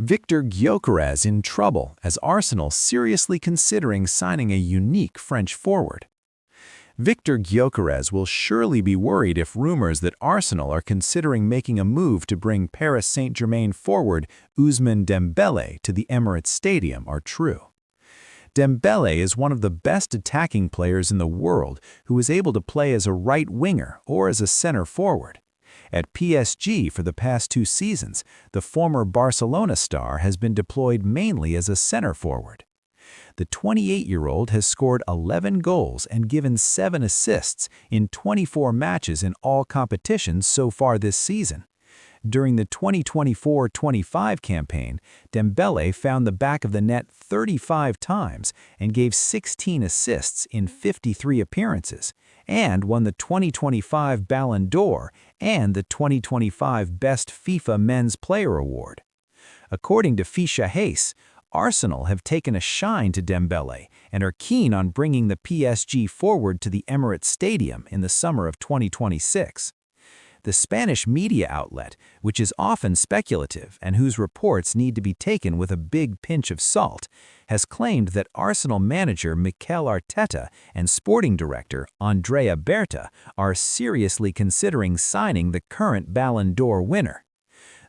Viktor Gyokeres in trouble as Arsenal seriously considering signing a unique French forward. Viktor Gyokeres will surely be worried if rumors that Arsenal are considering making a move to bring Paris Saint-Germain forward Ousmane Dembele to the Emirates Stadium are true. Dembele is one of the best attacking players in the world who is able to play as a right winger or as a center forward. At PSG for the past 2 seasons, the former Barcelona star has been deployed mainly as a center forward. The 28-year-old has scored 11 goals and given 7 assists in 24 matches in all competitions so far this season. During the 2024-25 campaign, Dembele found the back of the net 35 times and gave 16 assists in 53 appearances, and won the 2025 Ballon d'Or and the 2025 Best FIFA Men's Player Award. According to Fischer Hayes, Arsenal have taken a shine to Dembele and are keen on bringing the PSG forward to the Emirates Stadium in the summer of 2026. The Spanish media outlet, which is often speculative and whose reports need to be taken with a big pinch of salt, has claimed that Arsenal manager Mikel Arteta and sporting director Andrea Berta are seriously considering signing the current Ballon d'Or winner.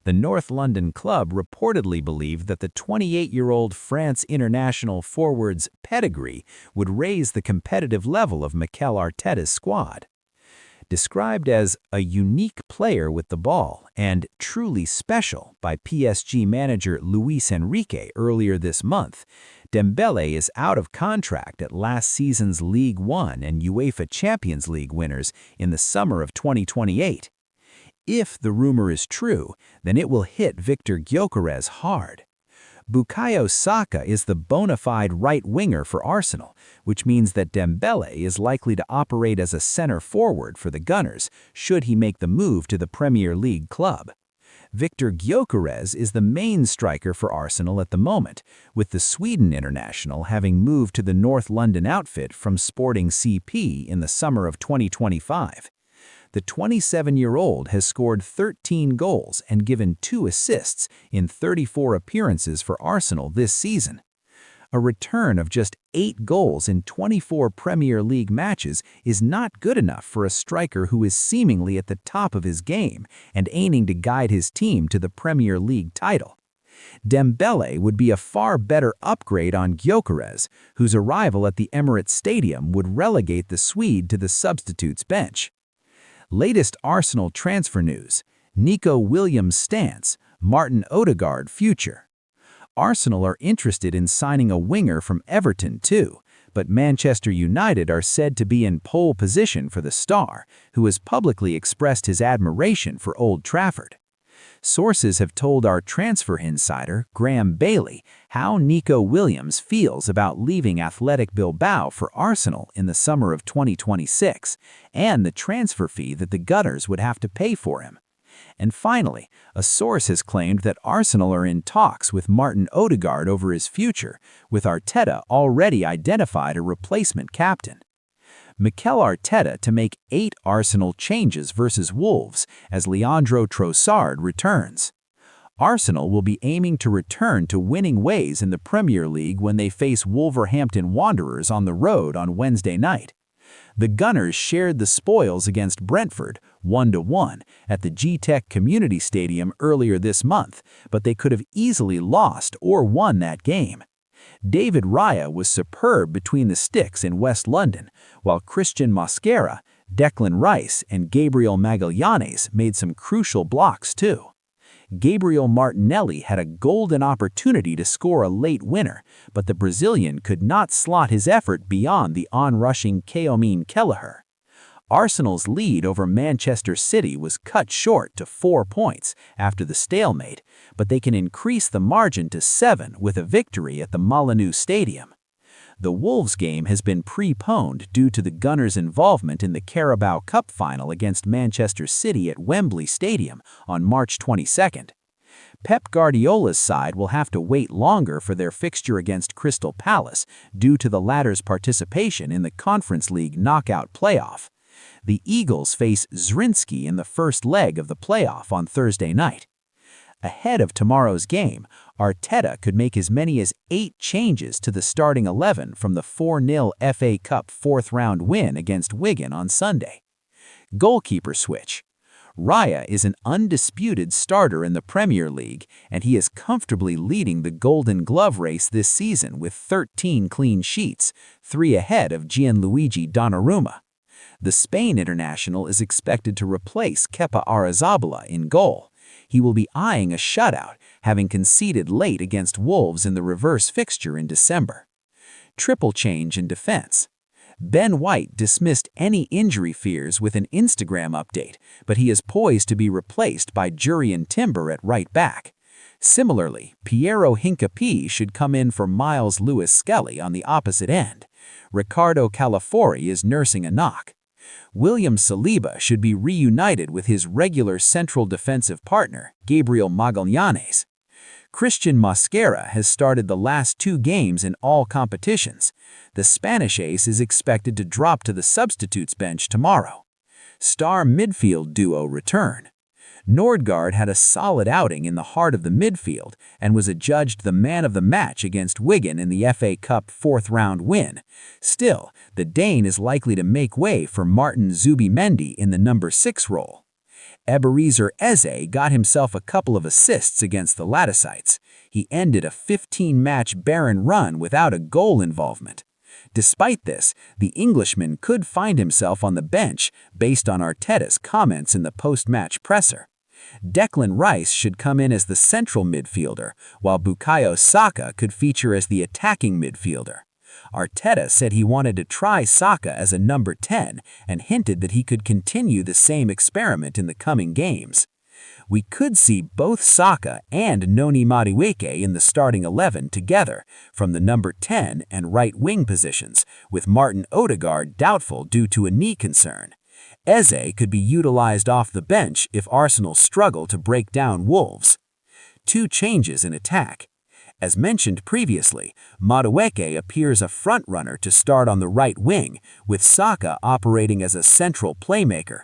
The North London club reportedly believed that the 28-year-old France international forward's pedigree would raise the competitive level of Mikel Arteta's squad. Described as a unique player with the ball and truly special by PSG manager Luis Enrique earlier this month, Dembele is out of contract at last season's League One and UEFA Champions League winners in the summer of 2028. If the rumor is true, then it will hit Viktor Gyokeres hard. Bukayo Saka is the bona fide right winger for Arsenal, which means that Dembele is likely to operate as a center forward for the Gunners should he make the move to the Premier League club. Viktor Gyokeres is the main striker for Arsenal at the moment, with the Sweden international having moved to the North London outfit from Sporting CP in the summer of 2025. The 27-year-old has scored 13 goals and given 2 assists in 34 appearances for Arsenal this season. A return of just 8 goals in 24 Premier League matches is not good enough for a striker who is seemingly at the top of his game and aiming to guide his team to the Premier League title. Dembele would be a far better upgrade on Gyokeres, whose arrival at the Emirates Stadium would relegate the Swede to the substitutes bench. Latest Arsenal transfer news: Nico Williams stance, Martin Odegaard future. Arsenal are interested in signing a winger from Everton too, but Manchester United are said to be in pole position for the star, who has publicly expressed his admiration for Old Trafford. Sources have told our transfer insider, Graham Bailey, how Nico Williams feels about leaving Athletic Bilbao for Arsenal in the summer of 2026, and the transfer fee that the Gunners would have to pay for him. And finally, a source has claimed that Arsenal are in talks with Martin Odegaard over his future, with Arteta already identified a replacement captain. Mikel Arteta to make 8 Arsenal changes versus Wolves as Leandro Trossard returns. Arsenal will be aiming to return to winning ways in the Premier League when they face Wolverhampton Wanderers on the road on Wednesday night. The Gunners shared the spoils against Brentford 1-1 at the G-Tech Community Stadium earlier this month, but they could have easily lost or won that game. David Raya was superb between the sticks in West London, while Christian Mosquera, Declan Rice, and Gabriel Magallanes made some crucial blocks too. Gabriel Martinelli had a golden opportunity to score a late winner, but the Brazilian could not slot his effort beyond the onrushing Keomin Kelleher. Arsenal's lead over Manchester City was cut short to 4 points after the stalemate, but they can increase the margin to 7 with a victory at the Molineux Stadium. The Wolves game has been preponed due to the Gunners' involvement in the Carabao Cup final against Manchester City at Wembley Stadium on March 22nd. Pep Guardiola's side will have to wait longer for their fixture against Crystal Palace due to the latter's participation in the Conference League knockout playoff. The Eagles face Zrinski in the first leg of the playoff on Thursday night. Ahead of tomorrow's game, Arteta could make as many as 8 changes to the starting 11 from the 4-0 FA Cup fourth-round win against Wigan on Sunday. Goalkeeper switch. Raya is an undisputed starter in the Premier League, and he is comfortably leading the Golden Glove race this season with 13 clean sheets, 3 ahead of Gianluigi Donnarumma. The Spain international is expected to replace Kepa Arrizabalaga in goal. He will be eyeing a shutout, having conceded late against Wolves in the reverse fixture in December. Triple change in defense. Ben White dismissed any injury fears with an Instagram update, but he is poised to be replaced by Jurrien Timber at right back. Similarly, Piero Hincapié should come in for Miles Lewis-Skelly on the opposite end. Ricardo Calafiori is nursing a knock. William Saliba should be reunited with his regular central defensive partner, Gabriel Magallanes. Christian Mosquera has started the last 2 games in all competitions. The Spanish ace is expected to drop to the substitutes bench tomorrow. Star midfield duo return. Nordgaard had a solid outing in the heart of the midfield and was adjudged the man of the match against Wigan in the FA Cup fourth-round win. Still, the Dane is likely to make way for Martin Zubimendi in the number 6 role. Eberezer Eze got himself a couple of assists against the Laticites. He ended a 15-match barren run without a goal involvement. Despite this, the Englishman could find himself on the bench based on Arteta's comments in the post-match presser. Declan Rice should come in as the central midfielder, while Bukayo Saka could feature as the attacking midfielder. Arteta said he wanted to try Saka as a number 10 and hinted that he could continue the same experiment in the coming games. We could see both Saka and Noni Madueke in the starting 11 together from the number 10 and right wing positions, with Martin Odegaard doubtful due to a knee concern. Eze could be utilized off the bench if Arsenal struggle to break down Wolves. 2 changes in attack. As mentioned previously, Madueke appears a front-runner to start on the right wing, with Saka operating as a central playmaker.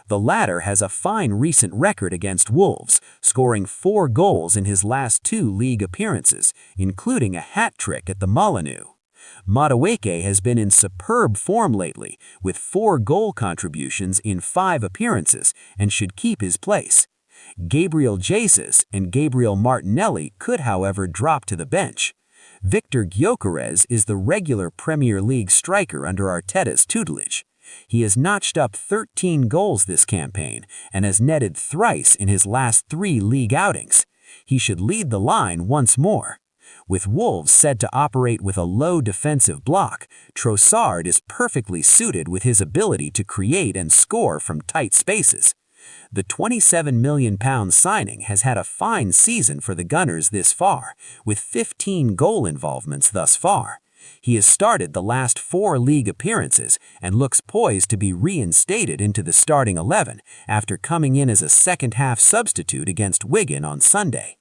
The latter has a fine recent record against Wolves, scoring 4 goals in his last 2 league appearances, including a hat-trick at the Molineux. Madueke has been in superb form lately, with 4 goal contributions in 5 appearances, and should keep his place. Gabriel Jesus and Gabriel Martinelli could, however, drop to the bench. Viktor Gyokeres is the regular Premier League striker under Arteta's tutelage. He has notched up 13 goals this campaign and has netted thrice in his last 3 league outings. He should lead the line once more. With Wolves said to operate with a low defensive block, Trossard is perfectly suited with his ability to create and score from tight spaces. The £27 million signing has had a fine season for the Gunners this far, with 15 goal involvements thus far. He has started the last 4 league appearances and looks poised to be reinstated into the starting 11 after coming in as a second-half substitute against Wigan on Sunday.